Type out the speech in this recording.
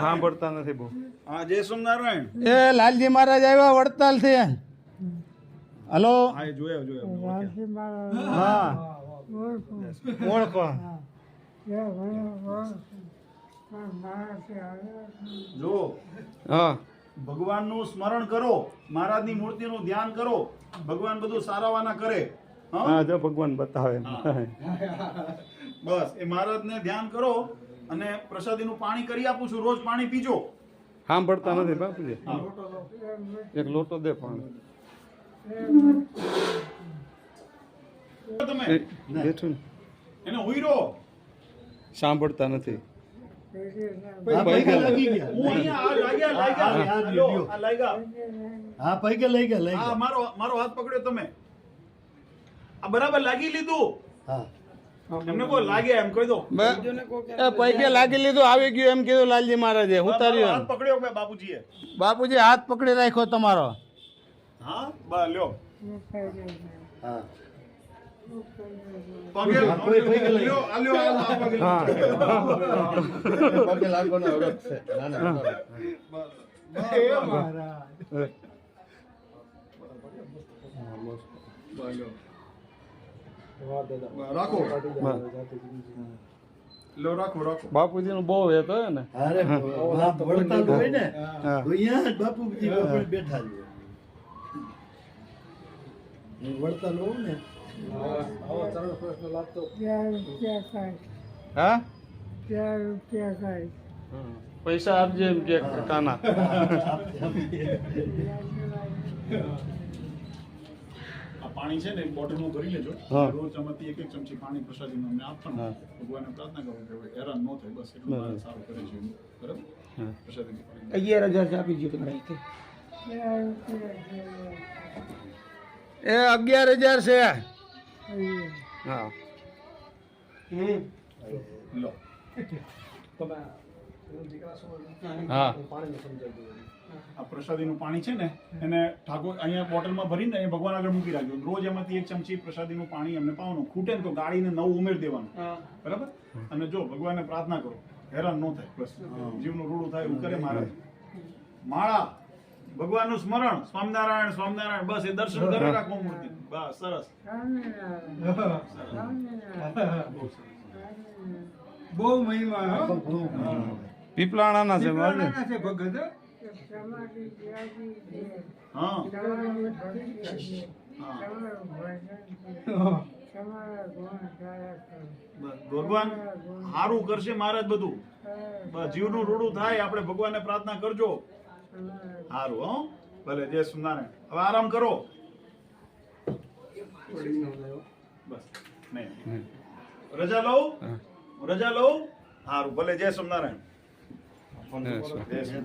સાંભળતા નથી બહુ. હા, જય સોમનારાયણ. એ લાલજી મહારાજ આવ્યા વડતાલ થી. હલો. હા, એ જોયા. હા ઓળખો. જો હા ભગવાનનું સ્મરણ કરો, મહારાજની મૂર્તિનું ધ્યાન કરો, ભગવાન બધું સારાવાના કરે. હા? હા જો ભગવાન બતાવે. બસ એ મહારાજને ધ્યાન કરો અને પ્રસાદીનું પાણી કરી આપું છું, રોજ પાણી પીજો. સાંભળતા નથી બાપુજી. એક લોટો દે પાણી. તમે બેઠું ને. એને હુઈરો. સાંભળતા નથી. હું અહીંયા આ લાગ્યા. લ્યો, આ લાગ્યા. હા પૈકે લઈ ગયા આ મારો હાથ પકડ્યો તમે. આ બરાબર લાગી લીધું. હા એમને કોઈ લાગે એમ કહી દો. એ પૈકે લાગી લીધું, આવી ગયું એમ કીધું લાલજી મહારાજે. ઉતાર્યો હાથ પકડ્યો કે બાપુજીએ? બાપુજી હાથ પકડી રાખ્યો તમારો. હા બસ લ્યો. હા પગે લ્યો, આ લ્યો, આ પગે લ્યો. પગે લાગવાનો અવરોધ છે. ના ના રાખો લો, રાખો. બાપુજી નું બહુ એ તો હે ને. અરે વડતાલ હોય ને હા. અહીંયા બાપુજી બેઠા છે. વડતાલ હોવ ને. હા પૈસા આપજે એમ કે કાના. આ પાણી છે ને બોટલમાં ભરી લેજો. હા. રોજ આમાંથી એક ચમચી પાણી પ્રસાદીમાં અમને આપવાનું. હા. ભગવાનને પ્રાર્થના કરો કે હવે હેરાન ન થાય, બસ એટલું મારે સારું કરે છે. બરાબર? હા. પ્રસાદીનું પાણી. 11,000 આપી ગયો તમારે. એ 11,000 છે. હા લો. હા આ પ્રસાદીનું પાણી છે ને એને ઠાકોર અહીંયા બોટલમાં ભરીને એ ભગવાન આગળ મૂકી રાખજો. રોજ એમાંથી એક ચમચી પ્રસાદીનું પાણી અમને પાવાનું. ખૂટે ને તો ગાળીને નવું ઉમેરી દેવાનું. બરાબર? અને જો ભગવાનને પ્રાર્થના કરો, હેરાન ન થાય, બસ જીવનું રૂડું થાય એવું કરે મહારાજ. માળા, ભગવાનનું સ્મરણ, સ્વામિનારાયણ સ્વામિનારાયણ, બસ એ દર્શન કરે રાખો મૂર્તિ. બસ સરસ. બહુ મહિમા પીપળાણાના છે મારે. છે ભગત. હા ભગવાન સારું કરશે મહારાજ બધું. બસ જીવનું રૂડું થાય, આપણે ભગવાનને પ્રાર્થના કરજો. સારું હો, ભલે. જય સોમનારાયણ. હવે આરામ કરો. બસ નહીં રજા લઉં. સારું ભલે. જય સોમનારાયણ. જય સોમનારાયણ.